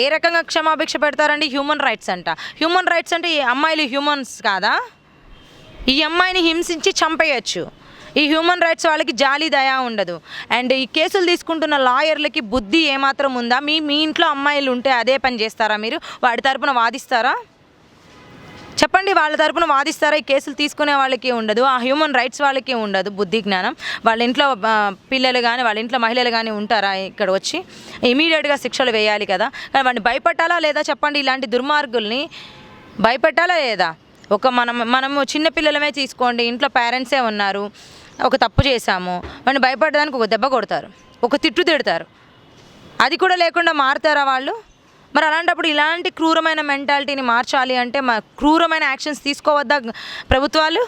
ఏ రకంగా క్షమాభిక్ష పెడతారండి? హ్యూమన్ రైట్స్ అంట. హ్యూమన్ రైట్స్ అంటే ఈ అమ్మాయిలు హ్యూమన్స్ కాదా? ఈ అమ్మాయిని హింసించి చంపేయచ్చు. ఈ హ్యూమన్ రైట్స్ వాళ్ళకి జాలి దయా ఉండదు. అండ్ ఈ కేసులు తీసుకుంటున్న లాయర్లకి బుద్ధి ఏమాత్రం ఉందా? మీ ఇంట్లో అమ్మాయిలు ఉంటే అదే పని చేస్తారా? మీరు వాడి తరపున వాదిస్తారా? చెప్పండి, వాళ్ళ తరపున వాదిస్తారా? ఈ కేసులు తీసుకునే వాళ్ళకి ఉండదు, ఆ హ్యూమన్ రైట్స్ వాళ్ళకి ఉండదు బుద్ధి జ్ఞానం. వాళ్ళ ఇంట్లో పిల్లలు కానీ వాళ్ళ ఇంట్లో మహిళలు కానీ ఉంటారా? ఇక్కడ వచ్చి ఇమీడియట్గా శిక్షలు వేయాలి కదా. కానీ వాడిని భయపెట్టాలా లేదా చెప్పండి? ఇలాంటి దుర్మార్గుల్ని భయపెట్టాలా లేదా? మనము చిన్నపిల్లలమే తీసుకోండి, ఇంట్లో పేరెంట్సే ఉన్నారు, ఒక తప్పు చేశాము, వాడిని భయపడడానికి ఒక దెబ్బ కొడతారు, ఒక తిట్టు తిడతారు, అది కూడా లేకుండా మారుతారా వాళ్ళు? మరి అలాంటప్పుడు ఇలాంటి క్రూరమైన మెంటాలిటీని మార్చాలి అంటే క్రూరమైన యాక్షన్స్ తీసుకోవద్దా ప్రభుత్వాలు?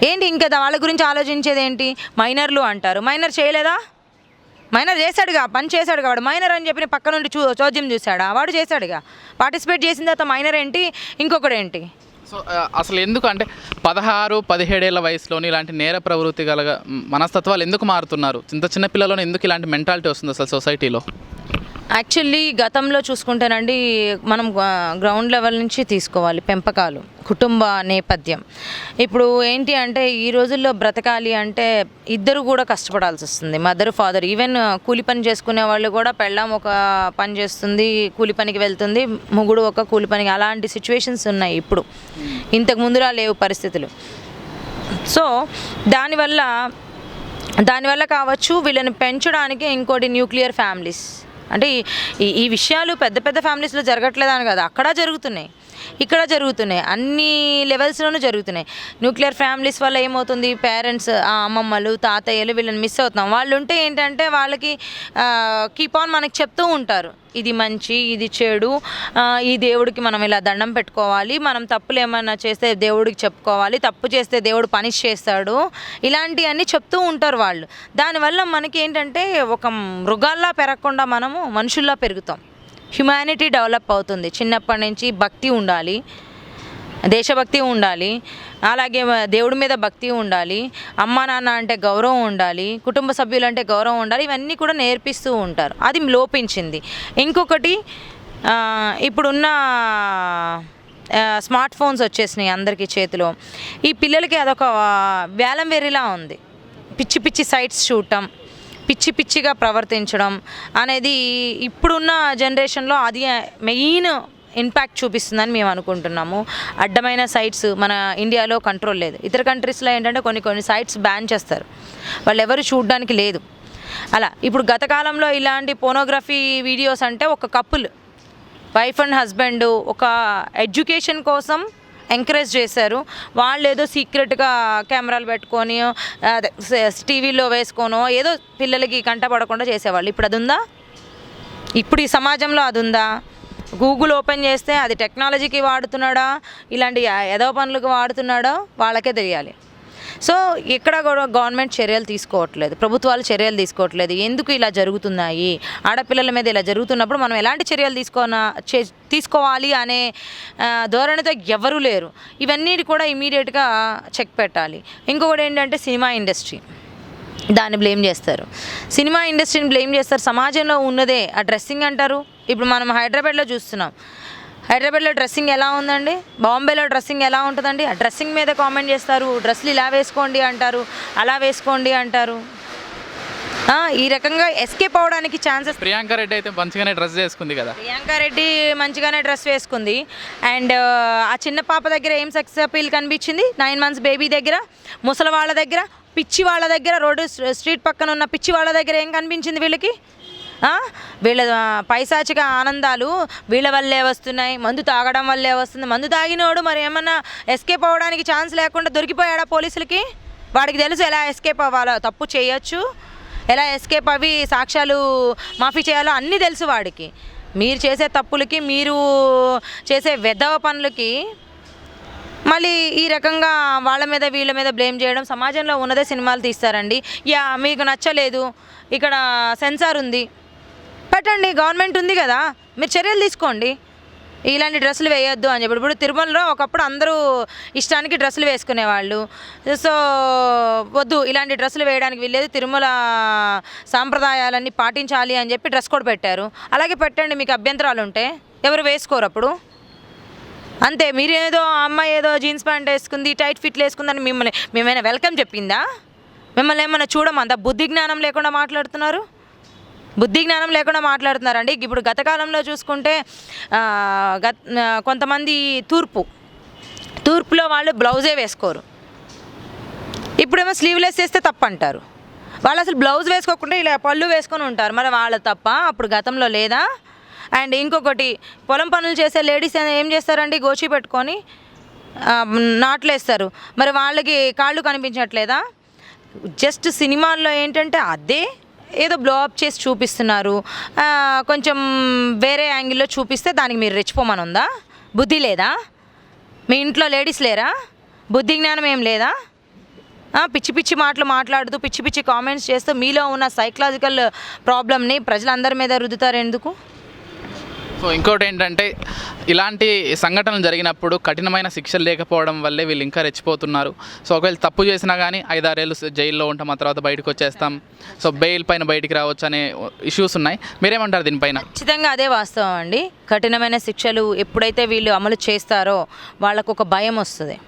ఏంటి ఇంకా వాళ్ళ గురించి ఆలోచించేది ఏంటి? మైనర్లు అంటారు. మైనర్ చేయలేదా? మైనర్ చేశాడుగా, పని చేశాడుగా. వాడు మైనర్ అని చెప్పి పక్క నుండి చోద్యం చూశాడా? వాడు చేశాడుగా, పార్టిసిపేట్ చేసిన తర్వాత మైనర్ ఏంటి, ఇంకొకడేంటి? సో అసలు ఎందుకు అంటే 16-17 ఏళ్ల వయసులోని ఇలాంటి నేర ప్రవృత్తి గల మనస్తత్వాలు ఎందుకు మారుతున్నారు? చిన్న పిల్లలను ఎందుకు ఇలాంటి మెంటాలిటీ వస్తుంది అసలు సొసైటీలో? యాక్చువల్లీ గతంలో చూసుకుంటేనండి, మనం గ్రౌండ్ లెవెల్ నుంచి తీసుకోవాలి పెంపకాలు, కుటుంబ నేపథ్యం. ఇప్పుడు ఏంటి అంటే ఈ రోజుల్లో బ్రతకాలి అంటే ఇద్దరు కూడా కష్టపడాల్సి వస్తుంది, మదర్ ఫాదర్. ఈవెన్ కూలి పని చేసుకునే వాళ్ళు కూడా, పెళ్ళాం ఒక పని చేస్తుంది కూలి పనికి వెళ్తుంది, మొగుడు ఒక కూలి పనికి, అలాంటి సిచ్యువేషన్స్ ఉన్నాయి ఇప్పుడు. ఇంతకు ముందులా లేవు పరిస్థితులు. సో దానివల్ల కావచ్చు వీళ్ళని పెంచడానికి ఇంకోటి న్యూక్లియర్ ఫ్యామిలీస్. అంటే ఈ విషయాలు పెద్ద పెద్ద ఫ్యామిలీస్లో జరగట్లేదని కదా, అక్కడ జరుగుతున్నాయి, ఇక్కడ జరుగుతున్నాయి, అన్ని లెవెల్స్లోనూ జరుగుతున్నాయి. న్యూక్లియర్ ఫ్యామిలీస్ వల్ల ఏమవుతుంది, పేరెంట్స్, అమ్మమ్మలు, తాతయ్యలు వీళ్ళని మిస్ అవుతాం. వాళ్ళు ఉంటే ఏంటంటే వాళ్ళకి కీప్ ఆన్ మనకి చెప్తూ ఉంటారు, ఇది మంచి, ఇది చెడు, ఈ దేవుడికి మనం ఇలా దండం పెట్టుకోవాలి, మనం తప్పులు ఏమైనా చేస్తే దేవుడికి చెప్పుకోవాలి, తప్పు చేస్తే దేవుడు పనిష్ చేస్తాడు, ఇలాంటివన్నీ చెప్తూ ఉంటారు వాళ్ళు. దానివల్ల మనకి ఏంటంటే ఒక మృగాల్లా పెరగకుండా మనము మనుషుల్లా పెరుగుతాం. హ్యుమానిటీ డెవలప్ అవుతుంది. చిన్నప్పటి నుంచి భక్తి ఉండాలి, దేశభక్తి ఉండాలి, అలాగే దేవుడి మీద భక్తి ఉండాలి, అమ్మా నాన్న అంటే గౌరవం ఉండాలి, కుటుంబ సభ్యులు అంటే గౌరవం ఉండాలి. ఇవన్నీ కూడా నేర్పిస్తూ ఉంటారు. అది లోపించింది. ఇంకొకటి, ఇప్పుడున్న స్మార్ట్ ఫోన్స్ వచ్చేసినాయి అందరికీ చేతిలో. ఈ పిల్లలకి అదొక వేలం వెర్రిలా ఉంది. పిచ్చి పిచ్చి సైట్స్ చూడటం, పిచ్చి పిచ్చిగా ప్రవర్తించడం అనేది ఇప్పుడున్న జనరేషన్లో అది మెయిన్ ఇంపాక్ట్ చూపిస్తుందని మేము అనుకుంటున్నాము. అడ్డమైన సైట్స్ మన ఇండియాలో కంట్రోల్ లేదు. ఇతర కంట్రీస్లో ఏంటంటే కొన్ని సైట్స్ బ్యాన్ చేస్తారు, వాళ్ళు ఎవరు చూడడానికి లేదు. అలా ఇప్పుడు గత కాలంలో ఇలాంటి పోనోగ్రఫీ వీడియోస్ అంటే ఒక కపుల్, వైఫ్ అండ్ హస్బెండ్, ఒక ఎడ్యుకేషన్ కోసం ఎంకరేజ్ చేశారు. వాళ్ళు ఏదో సీక్రెట్గా కెమెరాలు పెట్టుకొని టీవీలో వేసుకోనో ఏదో పిల్లలకి కంటపడకుండా చేసేవాళ్ళు. ఇప్పుడు అది ఉందా? ఇప్పుడు ఈ సమాజంలో అది ఉందా? గూగుల్ ఓపెన్ చేస్తే అది టెక్నాలజీకి వాడుతున్నాడా, ఇలాంటి ఏదో పనులకు వాడుతున్నాడో వాళ్ళకే తెలియాలి. సో ఇక్కడ కూడా గవర్నమెంట్ చర్యలు తీసుకోవట్లేదు, ప్రభుత్వాలు చర్యలు తీసుకోవట్లేదు. ఎందుకు ఇలా జరుగుతున్నాయి, ఆడపిల్లల మీద ఇలా జరుగుతున్నప్పుడు మనం ఎలాంటి చర్యలు తీసుకోవాలి అనే ధోరణితో ఎవరూ లేరు. ఇవన్నీ కూడా ఇమీడియట్గా చెక్ పెట్టాలి. ఇంకొకటి ఏంటంటే సినిమా ఇండస్ట్రీ, దాన్ని బ్లేమ్ చేస్తారు. సినిమా ఇండస్ట్రీని బ్లేమ్ చేస్తారు. సమాజంలో ఉన్నదే ఆ డ్రెస్సింగ్ అంటారు. ఇప్పుడు మనం హైదరాబాద్లో చూస్తున్నాం, హైదరాబాద్లో డ్రెస్సింగ్ ఎలా ఉందండి, బాంబేలో డ్రెస్సింగ్ ఎలా ఉంటుందండి, ఆ డ్రెస్సింగ్ మీద కామెంట్ చేస్తారు. డ్రెస్సులు ఇలా వేసుకోండి అంటారు, అలా వేసుకోండి అంటారు. ఈ రకంగా ఎస్కేప్ అవ్వడానికి ఛాన్సెస్. ప్రియాంక రెడ్డి అయితే మంచిగానే డ్రెస్ వేసుకుంది కదా. ప్రియాంక రెడ్డి మంచిగానే డ్రెస్ వేసుకుంది. అండ్ ఆ చిన్న పాప దగ్గర ఏం సెక్స్ అపీల్ కనిపించింది? 9 months బేబీ దగ్గర, ముసలి వాళ్ళ దగ్గర, పిచ్చి వాళ్ళ దగ్గర, రోడ్డు స్ట్రీట్ పక్కన ఉన్న పిచ్చి వాళ్ళ దగ్గర ఏం కనిపించింది వీళ్ళకి? వీళ్ళ పైశాచిక ఆనందాలు వీళ్ళ వల్లే వస్తున్నాయి, మందు తాగడం వల్లే వస్తుంది. మందు తాగినోడు మరి ఏమన్నా ఎస్కేప్ అవ్వడానికి ఛాన్స్ లేకుండా దొరికిపోయాడా పోలీసులకి? వాడికి తెలుసు ఎలా ఎస్కేప్ అవ్వాలో, తప్పు చేయొచ్చు, ఎలా ఎస్కేప్ అవి సాక్ష్యాలు మాఫీ చేయాలో అన్నీ తెలుసు వాడికి. మీరు చేసే తప్పులకి, మీరు చేసే వెధవ పనులకి మళ్ళీ ఈ రకంగా వాళ్ళ మీద వీళ్ళ మీద బ్లేమ్ చేయడం. సమాజంలో ఉన్నదే సినిమాలు తీస్తారండి. మీకు నచ్చలేదు, ఇక్కడ సెన్సార్ ఉంది, పెట్టండి, గవర్నమెంట్ ఉంది కదా, మీరు చర్యలు తీసుకోండి. ఇలాంటి డ్రెస్సులు వేయొద్దు అని చెప్పి. ఇప్పుడు తిరుమలలో ఒకప్పుడు అందరూ ఇష్టానికి డ్రెస్సులు వేసుకునేవాళ్ళు. సో వద్దు ఇలాంటి డ్రెస్సులు వేయడానికి వీల్లేదు, తిరుమల సాంప్రదాయాలన్నీ పాటించాలి అని చెప్పి డ్రెస్ కోడ్ పెట్టారు. అలాగే పెట్టండి, మీకు అభ్యంతరాలు ఉంటే. ఎవరు వేసుకోరు అప్పుడు, అంతే. మీరేదో అమ్మాయి ఏదో జీన్స్ ప్యాంట్ వేసుకుంది, టైట్ ఫిట్లు వేసుకుందని మేమైనా వెల్కమ్ చెప్పిందా? మిమ్మల్ని ఏమైనా చూడమంతా బుద్ధి జ్ఞానం లేకుండా మాట్లాడుతున్నారు, బుద్ధి జ్ఞానం లేకుండా మాట్లాడుతున్నారండి. ఇప్పుడు గత కాలంలో చూసుకుంటే కొంతమంది తూర్పులో వాళ్ళు బ్లౌజే వేసుకోరు, ఇప్పుడేమో స్లీవ్లెస్ వేస్తే తప్పు అంటారు. వాళ్ళు అసలు బ్లౌజ్ వేసుకోకుండా ఇలా పళ్ళు వేసుకొని ఉంటారు, మరి వాళ్ళ తప్ప అప్పుడు గతంలో లేదా? అండ్ ఇంకొకటి, పొలం పనులు చేసే లేడీస్ ఏం చేస్తారండి, గోచి పెట్టుకొని నాట్లేస్తారు, మరి వాళ్ళకి కాళ్ళు కనిపించట్లేదా? జస్ట్ సినిమాల్లో ఏంటంటే అదే ఏదో బ్లో అప్ చేసి చూపిస్తున్నారు, కొంచెం వేరే యాంగిల్లో చూపిస్తే దానికి మీరు రెచ్చిపోమని ఉందా? బుద్ధి లేదా? మీ ఇంట్లో లేడీస్ లేరా? బుద్ధి జ్ఞానం ఏం లేదా? పిచ్చి పిచ్చి మాటలు మాట్లాడుతూ పిచ్చి పిచ్చి కామెంట్స్ చేస్తూ మీలో ఉన్న సైకలాజికల్ ప్రాబ్లమ్ని ప్రజలందరి మీద రుద్దుతారు ఎందుకు? సో ఇంకోటి ఏంటంటే, ఇలాంటి సంఘటనలు జరిగినప్పుడు కఠినమైన శిక్షలు లేకపోవడం వల్లే వీళ్ళు ఇంకా రెచ్చిపోతున్నారు. సో ఒకవేళ తప్పు చేసినా కానీ 5-6 ఏళ్ళు జైల్లో ఉంటాం, ఆ తర్వాత బయటకు వచ్చేస్తాం, సో బెయిల్ పైన బయటికి రావచ్చు అనే ఇష్యూస్ ఉన్నాయి. మీరేమంటారు దీనిపైన? ఖచ్చితంగా అదే వాస్తవం అండి. కఠినమైన శిక్షలు ఎప్పుడైతే వీళ్ళు అమలు చేస్తారో వాళ్ళకు ఒక భయం వస్తుంది.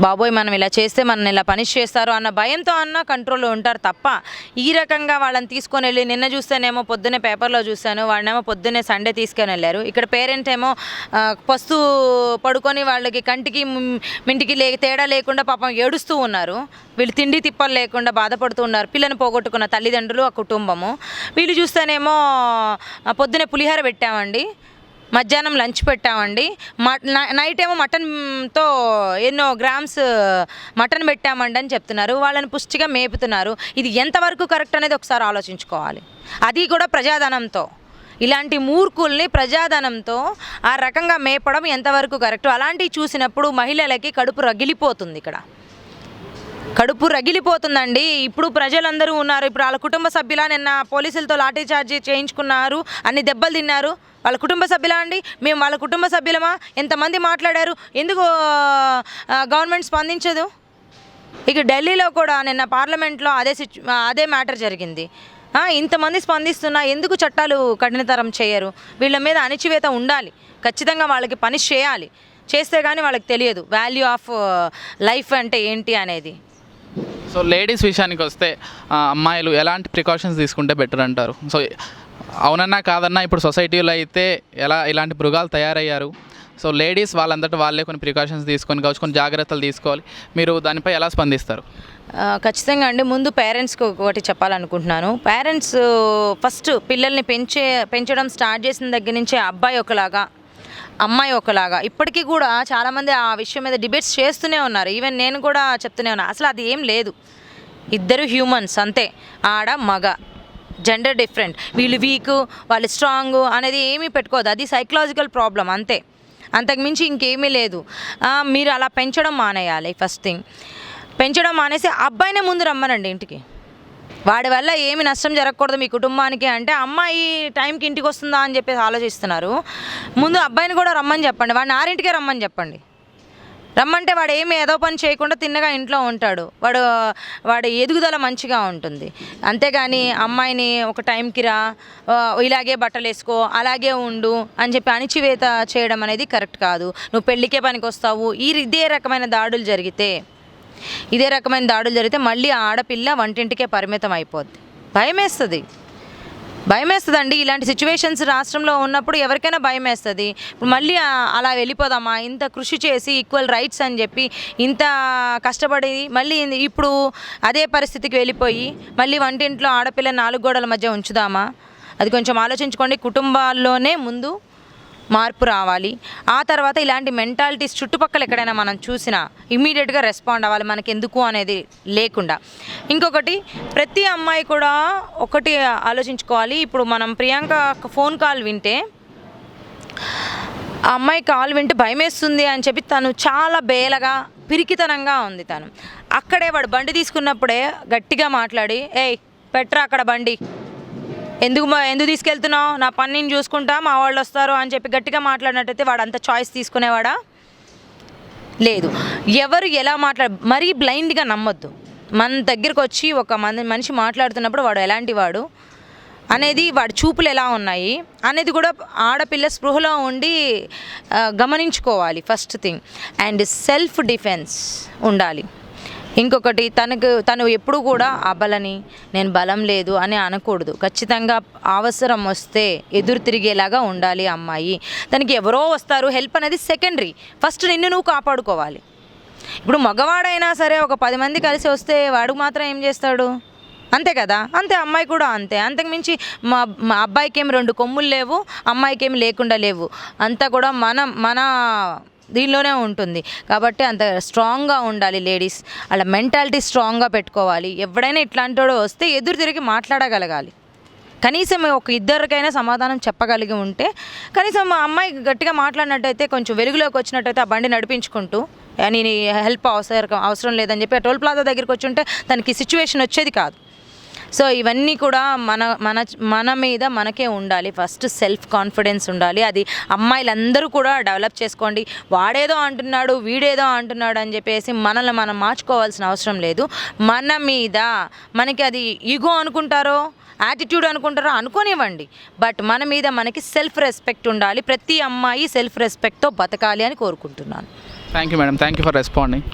బాబోయ్ మనం ఇలా చేస్తే మనల్ని ఇలా పనిష్ చేస్తారు అన్న భయంతో అన్న కంట్రోల్లో ఉంటారు తప్ప, ఈ రకంగా వాళ్ళని తీసుకొని వెళ్ళి, నిన్న చూస్తేనేమో పొద్దున్నే పేపర్లో చూశాను, వాళ్ళనేమో పొద్దున్నే సండే తీసుకొని వెళ్ళారు. ఇక్కడ పేరెంట్ ఏమో పస్తు పడుకొని వాళ్ళకి కంటికి మింటికి తేడా లేకుండా పాపం ఏడుస్తూ ఉన్నారు. వీళ్ళు తిండి తిప్పలు లేకుండా బాధపడుతూ ఉన్నారు, పిల్లని పోగొట్టుకున్న తల్లిదండ్రులు, ఆ కుటుంబము. వీళ్ళు చూస్తేనేమో పొద్దున్నే పులిహోర పెట్టామండి, మధ్యాహ్నం లంచ్ పెట్టామండి, నైట్ ఏమో మటన్తో ఎన్నో గ్రామ్స్ మటన్ పెట్టామండి అని చెప్తున్నారు. వాళ్ళని పుష్టిగా మేపుతున్నారు. ఇది ఎంతవరకు కరెక్ట్ అనేది ఒకసారి ఆలోచించుకోవాలి. అది కూడా ప్రజాధనంతో. ఇలాంటి మూర్ఖుల్ని ప్రజాధనంతో ఆ రకంగా మేపడం ఎంతవరకు కరెక్ట్? అలాంటివి చూసినప్పుడు మహిళలకి కడుపు రగిలిపోతుంది. ఇక్కడ కడుపు రగిలిపోతుందండి. ఇప్పుడు ప్రజలందరూ ఉన్నారు, ఇప్పుడు వాళ్ళ కుటుంబ సభ్యులా? నిన్న పోలీసులతో లాఠీ చార్జ్ చేయించుకున్నారు, అన్ని దెబ్బలు తిన్నారు. వాళ్ళ కుటుంబ సభ్యులా అండి? మేము వాళ్ళ కుటుంబ సభ్యులమా? ఎంతమంది మాట్లాడారు, ఎందుకు గవర్నమెంట్ స్పందించదు? ఇక ఢిల్లీలో కూడా నిన్న పార్లమెంట్లో అదే మ్యాటర్ జరిగింది. ఇంతమంది స్పందిస్తున్నా ఎందుకు చట్టాలు కఠినతరం చేయరు? వీళ్ళ మీద అణిచివేత ఉండాలి, ఖచ్చితంగా వాళ్ళకి పనిష్ చేయాలి. చేస్తే కానీ వాళ్ళకి తెలియదు వాల్యూ ఆఫ్ లైఫ్ అంటే ఏంటి అనేది. సో లేడీస్ విషయానికి వస్తే అమ్మాయిలు ఎలాంటి ప్రికాషన్స్ తీసుకుంటే బెటర్ అంటారు? సో అవునన్నా కాదన్నా ఇప్పుడు సొసైటీలో అయితే ఇలాంటి మృగాలు తయారయ్యారు. సో లేడీస్ వాళ్ళంతటా వాళ్ళే కొన్ని ప్రికాషన్స్ తీసుకొని కావచ్చు, కొన్ని జాగ్రత్తలు తీసుకోవాలి. మీరు దానిపై ఎలా స్పందిస్తారు? ఖచ్చితంగా అండి. ముందు పేరెంట్స్కి ఒకటి చెప్పాలనుకుంటున్నాను. పేరెంట్స్ ఫస్ట్ పిల్లల్ని పెంచడం స్టార్ట్ చేసిన దగ్గర నుంచే అబ్బాయి ఒకలాగా అమ్మాయి ఒకలాగా ఇప్పటికీ కూడా చాలామంది ఆ విషయం మీద డిబేట్స్ చేస్తూనే ఉన్నారు. ఈవెన్ నేను కూడా చెప్తూనే ఉన్నాను, అసలు అది ఏం లేదు, ఇద్దరు హ్యూమన్స్ అంతే, ఆడ మగ, జెండర్ డిఫరెంట్, వీళ్ళు వీక్ వాళ్ళు స్ట్రాంగ్ అనేది ఏమీ పెట్టుకోదు, అది సైకలాజికల్ ప్రాబ్లం అంతే, అంతకుమించి ఇంకేమీ లేదు. మీరు అలా పెంచడం మానేయాలి. ఫస్ట్ థింగ్ పెంచడం మానేసి అబ్బాయినే ముందు రమ్మనండి ఇంటికి. వాడి వల్ల ఏమి నష్టం జరగకూడదు మీ కుటుంబానికి అంటే, అమ్మాయి టైంకి ఇంటికి వస్తుందా అని చెప్పేసి ఆలోచిస్తున్నారు. ముందు అబ్బాయిని కూడా రమ్మని చెప్పండి, వాడిని 6 రమ్మని చెప్పండి. రమ్మంటే వాడు ఏమి ఏదో పని చేయకుండా తిన్నగా ఇంట్లో ఉంటాడు, వాడు ఎదుగుదల మంచిగా ఉంటుంది. అంతేగాని అమ్మాయిని ఒక టైంకి రా, ఇలాగే బట్టలు వేసుకో, అలాగే ఉండు అని చెప్పి అణిచివేత చేయడం అనేది కరెక్ట్ కాదు. నువ్వు పెళ్ళికే పనికి వస్తావు, ఇదే రకమైన దాడులు జరిగితే మళ్ళీ ఆడపిల్ల వంటింటికే పరిమితం అయిపోద్ది. భయం వేస్తుందండి. ఇలాంటి సిచ్యువేషన్స్ రాష్ట్రంలో ఉన్నప్పుడు ఎవరికైనా భయం వేస్తుంది. ఇప్పుడు మళ్ళీ అలా వెళ్ళిపోదామా? ఇంత కృషి చేసి ఈక్వల్ రైట్స్ అని చెప్పి ఇంత కష్టపడి మళ్ళీ ఇప్పుడు అదే పరిస్థితికి వెళ్ళిపోయి మళ్ళీ వంటింట్లో ఆడపిల్ల 4 గోడల మధ్య ఉంచుదామా? అది కొంచెం ఆలోచించుకోండి. కుటుంబాల్లోనే ముందు మార్పు రావాలి. ఆ తర్వాత ఇలాంటి మెంటాలిటీస్ చుట్టుపక్కల ఎక్కడైనా మనం చూసినా ఇమ్మీడియట్గా రెస్పాండ్ అవ్వాలి, మనకి ఎందుకు అనేది లేకుండా. ఇంకొకటి, ప్రతి అమ్మాయి కూడా ఒకటి ఆలోచించుకోవాలి. ఇప్పుడు మనం ప్రియాంక ఫోన్ కాల్ వింటే, ఆ అమ్మాయి కాల్ వింటే భయమేస్తుంది అని చెప్పి తను చాలా బేలగా పిరికితనంగా ఉంది. తను అక్కడే వాడు బండి తీసుకున్నప్పుడే గట్టిగా మాట్లాడి, ఏయ్ పెట్రా అక్కడ బండి, ఎందుకు తీసుకెళ్తున్నావు, నా పని నేను చూసుకుంటా, మా వాళ్ళు వస్తారు అని చెప్పి గట్టిగా మాట్లాడినట్టయితే వాడు అంత చాయిస్ తీసుకునేవాడా? లేదు. ఎవరు ఎలా మరీ బ్లైండ్గా నమ్మొద్దు. మన దగ్గరకు వచ్చి ఒక మనిషి మాట్లాడుతున్నప్పుడు వాడు ఎలాంటి వాడు అనేది, వాడి చూపులు ఎలా ఉన్నాయి అనేది కూడా ఆడపిల్ల స్పృహలో ఉండి గమనించుకోవాలి first thing. And self defence ఉండాలి. ఇంకొకటి, తను ఎప్పుడు కూడా అబలని, నేను బలం లేదు అని అనకూడదు. ఖచ్చితంగా అవసరం వస్తే ఎదురు తిరిగేలాగా ఉండాలి అమ్మాయి. తనకి ఎవరో వస్తారు, హెల్ప్ అనేది సెకండరీ. ఫస్ట్ నిన్ను నువ్వు కాపాడుకోవాలి. ఇప్పుడు మగవాడైనా సరే ఒక 10 మంది కలిసి వస్తే వాడు మాత్రం ఏం చేస్తాడు? అంతే కదా, అంతే అమ్మాయి కూడా అంతే. అంతకుమించి మా అబ్బాయికి ఏం 2 కొమ్ములు లేవు, అమ్మాయికి ఏమి లేకుండా లేవు. అంతా కూడా మన దీనిలోనే ఉంటుంది. కాబట్టి అంత స్ట్రాంగ్గా ఉండాలి లేడీస్. అలా మెంటాలిటీ స్ట్రాంగ్గా పెట్టుకోవాలి. ఎవడైనా ఇట్లాంటి వాడు వస్తే ఎదురు తిరిగి మాట్లాడగలగాలి. కనీసం ఒక ఇద్దరికైనా సమాధానం చెప్పగలిగి ఉంటే, కనీసం మా అమ్మాయి గట్టిగా మాట్లాడినట్టయితే, కొంచెం వెలుగులోకి వచ్చినట్టయితే ఆ బండి నడిపించుకుంటూ నేను హెల్ప్ అవసరం లేదని చెప్పి టోల్ ప్లాజా దగ్గరికి వచ్చి ఉంటే తనకి సిచ్యువేషన్ వచ్చేది కాదు. సో ఇవన్నీ కూడా మన మీద మనకే ఉండాలి. ఫస్ట్ సెల్ఫ్ కాన్ఫిడెన్స్ ఉండాలి. అది అమ్మాయిలందరూ కూడా డెవలప్ చేసుకోండి. వాడేదో అంటున్నాడు, వీడేదో అంటున్నాడు అని చెప్పేసి మనల్ని మనం మార్చుకోవాల్సిన అవసరం లేదు. మన మీద మనకి అది ఈగో అనుకుంటారో, యాటిట్యూడ్ అనుకుంటారో అనుకోనివ్వండి. బట్ మన మీద మనకి సెల్ఫ్ రెస్పెక్ట్ ఉండాలి. ప్రతి అమ్మాయి సెల్ఫ్ రెస్పెక్ట్తో బతకాలి అని కోరుకుంటున్నాను. Thank you madam, thank you for responding.